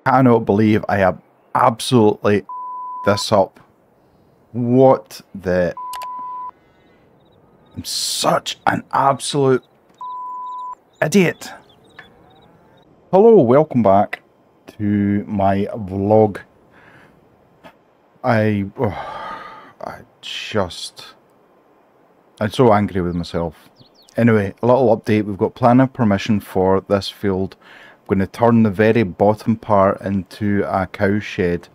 cannot believe I have absolutely this up. What the... I'm such an absolute idiot. Hello, welcome back to my vlog. I'm so angry with myself. Anyway, a little update. We've got planning permission for this field. I'm going to turn the very bottom part into a cow shed.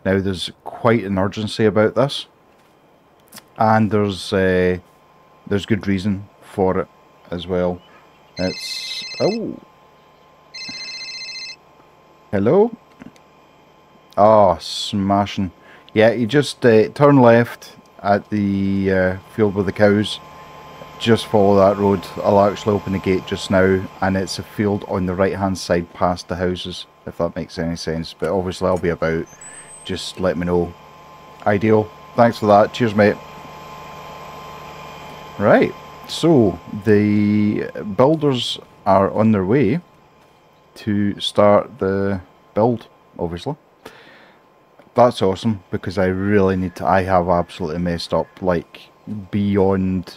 Now there's quite an urgency about this, and there's good reason for it as well. It's... oh, hello. Oh, smashing. Yeah, you just turn left at the field with the cows. Just follow that road. I'll actually open the gate just now, and it's a field on the right hand side past the houses, if that makes any sense. But obviously I'll be about. Just let me know. Ideal. Thanks for that. Cheers, mate. Right, so the builders are on their way to start the build, obviously. That's awesome, because I really need to... I have absolutely messed up, like, beyond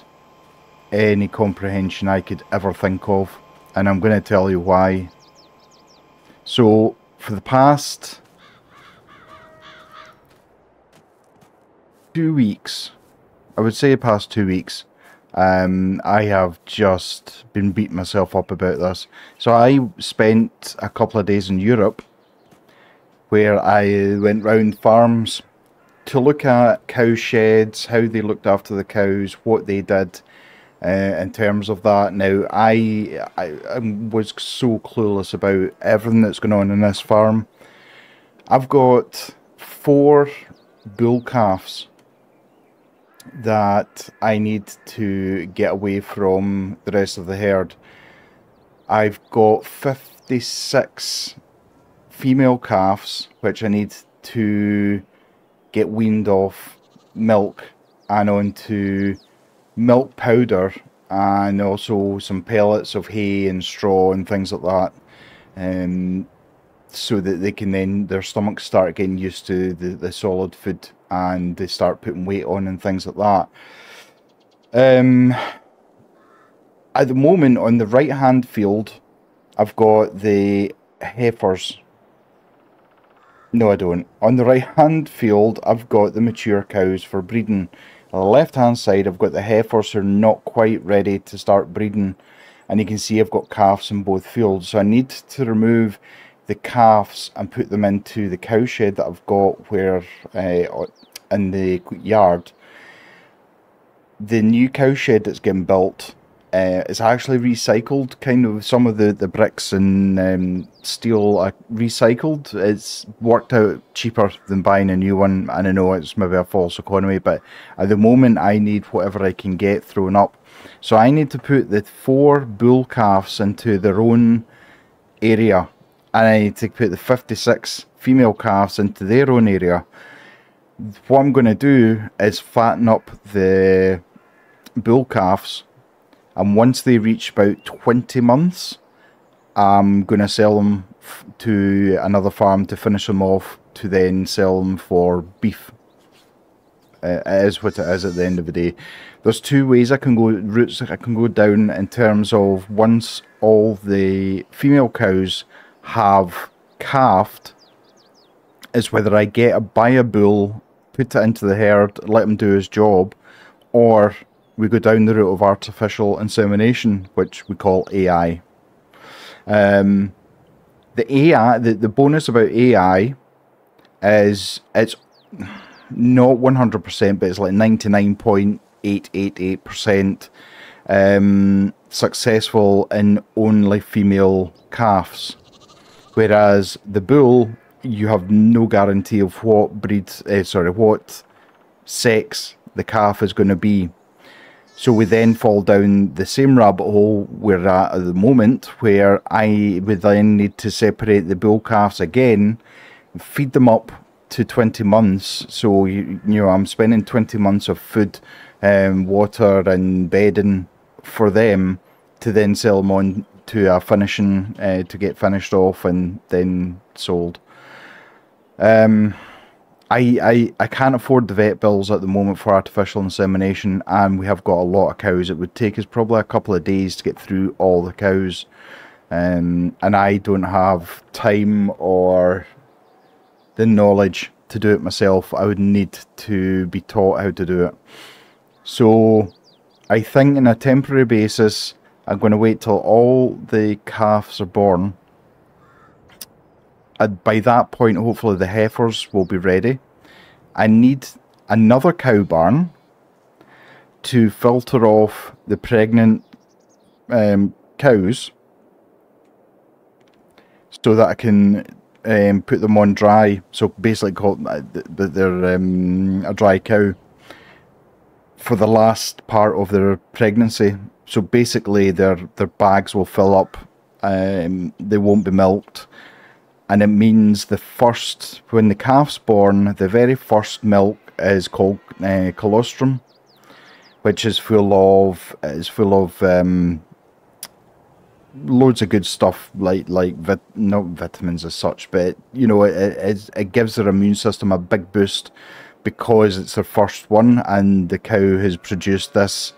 any comprehension I could ever think of, and I'm going to tell you why. So for the past 2 weeks, I would say the past 2 weeks, I have just been beating myself up about this. So I spent a couple of days in Europe where I went round farms to look at cow sheds, how they looked after the cows, what they did. In terms of that, now I was so clueless about everything that's going on in this farm. I've got 4 bull calves that I need to get away from the rest of the herd. I've got 56 female calves which I need to get weaned off milk and onto milk powder, and also some pellets of hay and straw and things like that, so that they can then, their stomachs start getting used to the solid food, and they start putting weight on and things like that. At the moment, on the right hand field, I've got the heifers. No, I don't. On the right hand field, I've got the mature cows for breeding. On the left hand side, I've got the heifers who are not quite ready to start breeding, and you can see I've got calves in both fields. So I need to remove the calves and put them into the cow shed that I've got where in the yard. The new cow shed that's getting built is actually recycled. Kind of some of the bricks and steel are recycled. It's worked out cheaper than buying a new one, and I know it's maybe a false economy, but at the moment I need whatever I can get thrown up. So I need to put the 4 bull calves into their own area, and I need to put the 56 female calves into their own area. What I'm going to do is fatten up the bull calves, and once they reach about 20 months, I'm going to sell them to another farm to finish them off, to then sell them for beef. It is what it is at the end of the day. There's 2 ways I can go, routes I can go down in terms of, once all the female cows have calved, is whether I buy a bull, put it into the herd, let him do his job, or we go down the route of artificial insemination, which we call AI. The AI, the bonus about AI is it's not 100%, but it's like 99.888% successful in only female calves, whereas the bull, you have no guarantee of what what sex the calf is going to be. So we then fall down the same rabbit hole we're at the moment, where I would then need to separate the bull calves again, feed them up to 20 months. So you know, I'm spending 20 months of food, water and bedding for them, to then sell them on to a finishing, to get finished off and then sold. I can't afford the vet bills at the moment for artificial insemination, and we have got a lot of cows. It would take us probably a couple of days to get through all the cows, and I don't have time or the knowledge to do it myself. I would need to be taught how to do it. So I think on a temporary basis, I'm going to wait till all the calves are born. By that point, hopefully the heifers will be ready. I need another cow barn to filter off the pregnant cows so that I can put them on dry. So basically they're a dry cow for the last part of their pregnancy. So basically their bags will fill up, they won't be milked. And it means when the calf's born, the very first milk is called colostrum, which is full of loads of good stuff, not vitamins as such, but you know, it gives their immune system a big boost because it's their first one, and the cow has produced this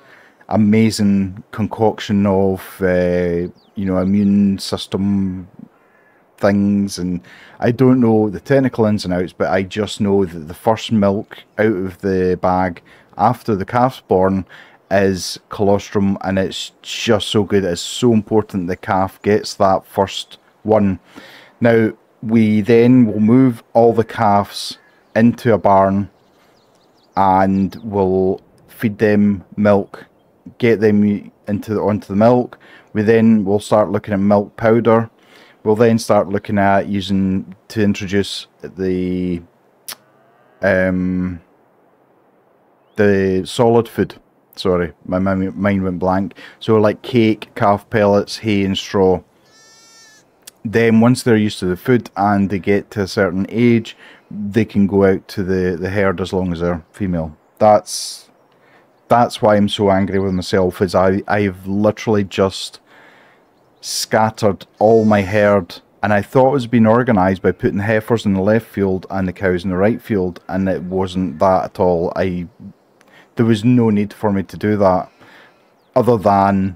amazing concoction of you know, immune system things. And I don't know the technical ins and outs, but I just know that the first milk out of the bag after the calf's born is colostrum, and it's just so good. It's so important the calf gets that first one. Now we then will move all the calves into a barn and we'll feed them milk, get them onto the milk. We then will start looking at milk powder. We'll then start looking at to introduce the solid food. Sorry, my mind went blank. So like cake, calf pellets, hay and straw. Then once they're used to the food and they get to a certain age, they can go out to the herd as long as they're female. That's why I'm so angry with myself, is I've literally just scattered all my herd, and I thought it was being organised by putting the heifers in the left field and the cows in the right field, and it wasn't that at all. There was no need for me to do that, other than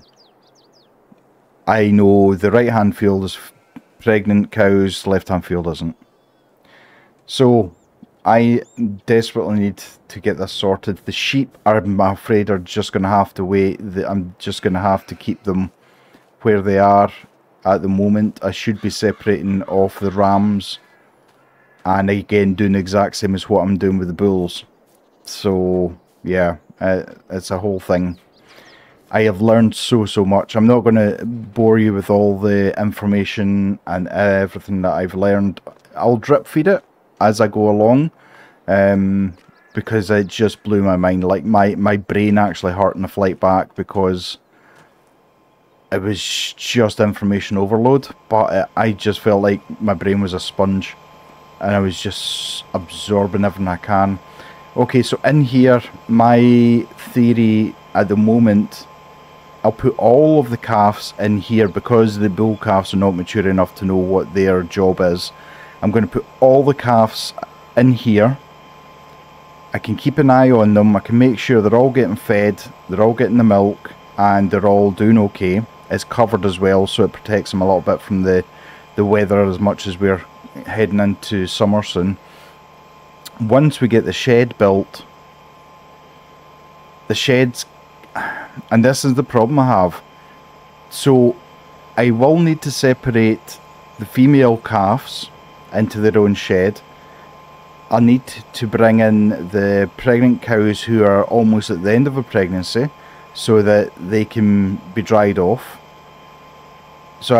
I know the right hand field is pregnant cows, left hand field isn't. So I desperately need to get this sorted. The sheep, I'm afraid, are just going to have to wait. I'm just going to have to keep them where they are at the moment. I should be separating off the rams, and again doing the exact same as what I'm doing with the bulls. So yeah, it's a whole thing. I have learned so much. I'm not going to bore you with all the information and everything that I've learned. I'll drip feed it as I go along, because it just blew my mind. Like my brain actually hurt on the flight back because it was just information overload. But I just felt like my brain was a sponge, and I was just absorbing everything I can. Okay, so in here, my theory at the moment, I'll put all of the calves in here because the bull calves are not mature enough to know what their job is. I'm going to put all the calves in here. I can keep an eye on them. I can make sure they're all getting fed, they're all getting the milk, and they're all doing okay. It's covered as well, so it protects them a little bit from the weather, as much as we're heading into summer soon. Once we get the shed built, the sheds, and this is the problem I have, so I will need to separate the female calves into their own shed. I need to bring in the pregnant cows who are almost at the end of a pregnancy, so that they can be dried off. So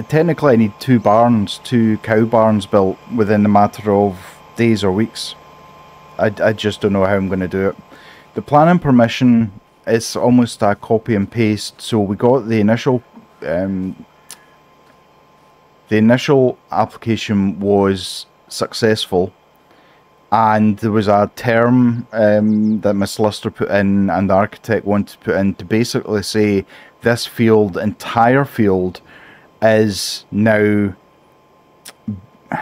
technically I need two cow barns built within a matter of days or weeks. I just don't know how I'm going to do it. The planning permission is almost a copy and paste. So we got the initial application was successful, and there was a term that my solicitor put in and the architect wanted to put in to basically say this entire field is now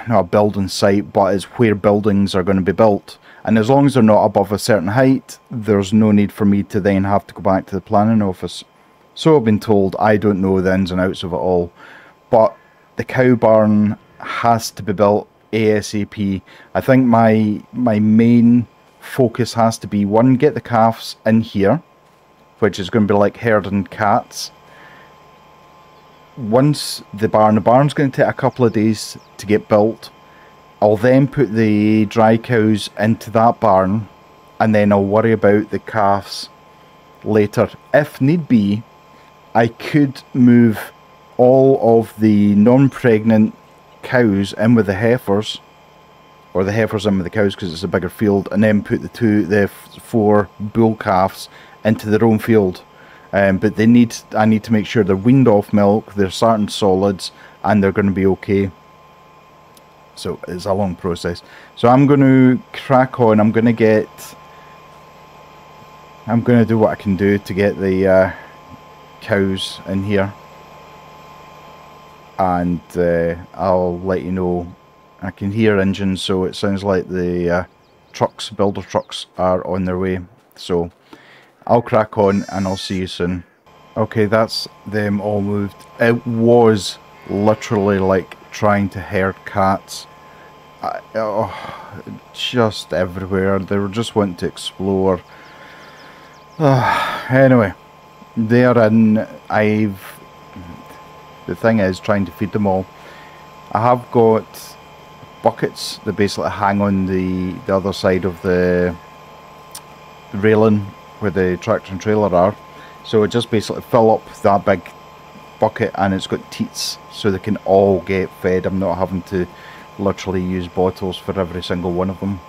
not a building site, but it's where buildings are going to be built. And as long as they're not above a certain height, there's no need for me to then have to go back to the planning office. So I've been told. I don't know the ins and outs of it all. But the cow barn has to be built ASAP. I think my main focus has to be, one, get the calves in here, which is going to be like herding cats. Once the barn's going to take a couple of days to get built. I'll then put the dry cows into that barn, and then I'll worry about the calves later. If need be, I could move all of the non-pregnant cows in with the heifers, or the heifers in with the cows because it's a bigger field, and then put the 4 bull calves into their own field. But I need to make sure they're weaned off milk, they're starting solids, and they're going to be okay. So it's a long process. So I'm going to crack on. I'm going to do what I can do to get the cows in here, and I'll let you know. I can hear engines, so it sounds like the builder trucks are on their way. So I'll crack on and I'll see you soon. Okay, that's them all moved. It was literally like trying to herd cats. Just everywhere. They were just wanting to explore. Anyway, they're in. The thing is trying to feed them all. I have got buckets that basically hang on the other side of the railing where the tractor and trailer are. So it just basically fill up that big bucket, and it's got teats so they can all get fed. I'm not having to literally use bottles for every single one of them.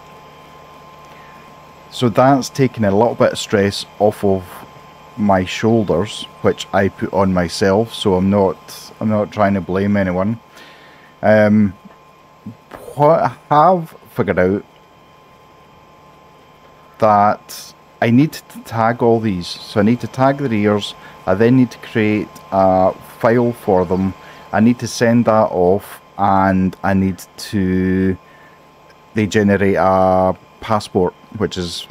So that's taking a little bit of stress off of my shoulders, which I put on myself, so I'm not trying to blame anyone. What I have figured out, that I need to tag all these. So I need to tag the rears. I then need to create a file for them. I need to send that off, and I need to generate a passport, which is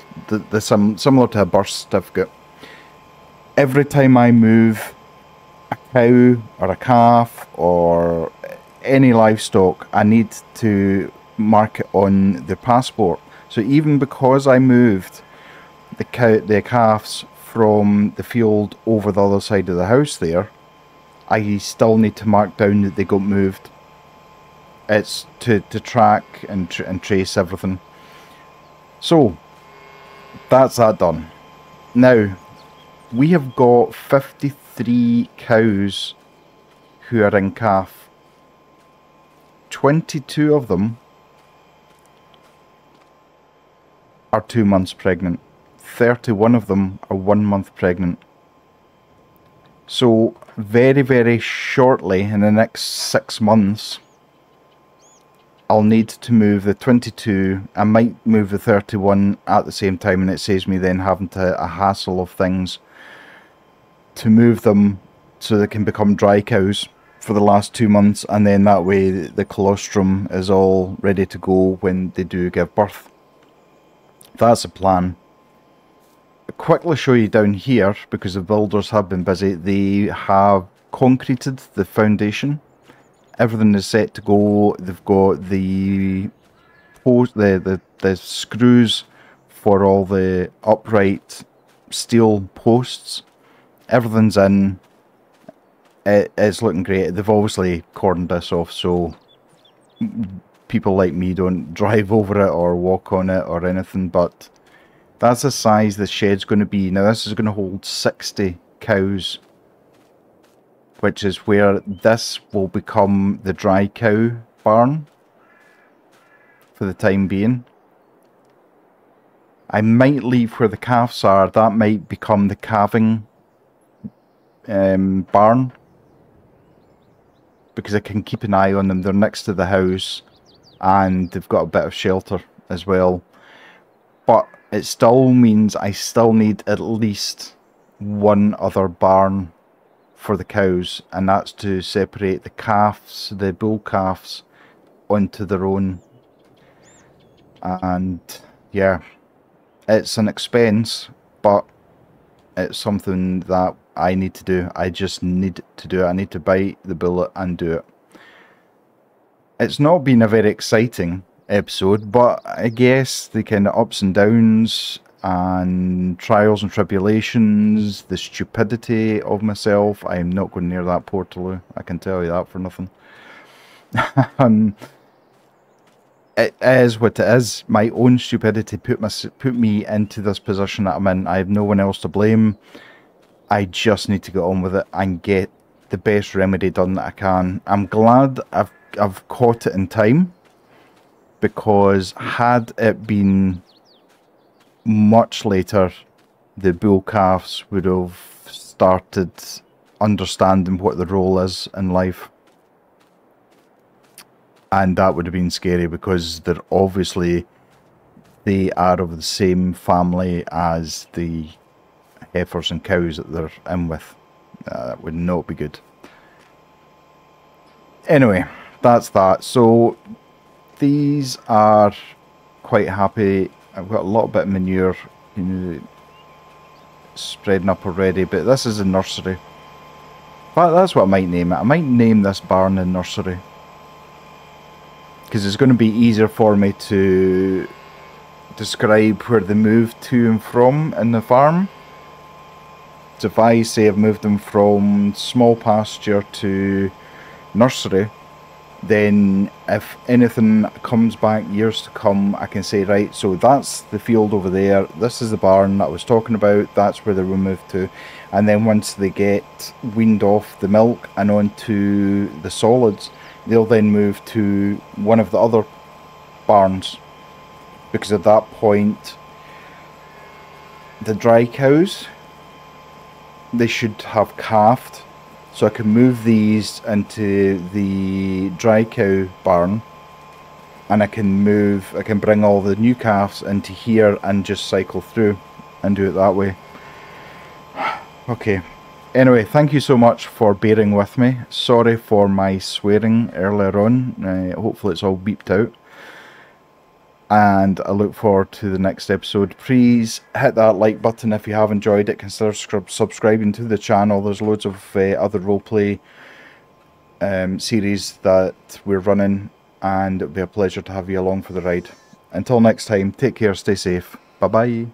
similar to a birth certificate. Every time I move a cow or a calf or any livestock, I need to mark it on the passport. So even because I moved the calves from the field over the other side of the house there, I still need to mark down that they got moved. It's to track and trace everything. So that's that done. Now we have got 53 cows who are in calf. 22 of them are 2 months pregnant. 31 of them are 1 month pregnant. So very, very shortly, in the next 6 months, I'll need to move the 22. I might move the 31 at the same time, and it saves me then having a hassle of things to move them so they can become dry cows for the last 2 months, and then that way the colostrum is all ready to go when they do give birth. That's the plan. I'll quickly show you down here, because the builders have been busy. They have concreted the foundation. Everything is set to go. They've got the screws for all the upright steel posts. Everything's in. It's looking great. They've obviously cordoned this off so people like me don't drive over it or walk on it or anything, but that's the size the shed's going to be. Now this is going to hold 60 cows, which is where this will become the dry cow barn for the time being. I might leave where the calves are. That might become the calving barn, because I can keep an eye on them. They're next to the house and they've got a bit of shelter as well. But it still means I still need at least one other barn for the cows, and that's to separate the calves, the bull calves, onto their own. And yeah, it's an expense, but it's something that I need to do. I just need to do it. I need to bite the bullet and do it. It's not been a very exciting episode, but I guess the kind of ups and downs and trials and tribulations, the stupidity of myself. I am not going near that portal, I can tell you that for nothing. It is what it is. My own stupidity put me into this position that I'm in. I have no one else to blame. I just need to get on with it and get the best remedy done that I can. I'm glad I've caught it in time, because had it been much later, the bull calves would have started understanding what the role is in life. And that would have been scary, because they're obviously, they are of the same family as the heifers and cows that they're in with. That would not be good. Anyway, that's that. So these are quite happy. I've got a little bit of manure, you know, spreading up already, but this is a nursery. But that's what I might name it. I might name this barn the nursery, because it's going to be easier for me to describe where they moved to and from in the farm. So if I say I've moved them from small pasture to nursery, then if anything comes back years to come, I can say, right, so that's the field over there, this is the barn that I was talking about, that's where they will move to. And then once they get weaned off the milk and onto the solids, they'll then move to one of the other barns, because at that point the dry cows, they should have calved, so I can move these into the dry cow barn, and I can bring all the new calves into here and just cycle through and do it that way. Okay. Anyway, thank you so much for bearing with me. Sorry for my swearing earlier on. Hopefully it's all beeped out. And I look forward to the next episode. Please hit that like button if you have enjoyed it. Consider subscribing to the channel. There's loads of other roleplay series that we're running, and it'll be a pleasure to have you along for the ride. Until next time, take care, stay safe. Bye-bye.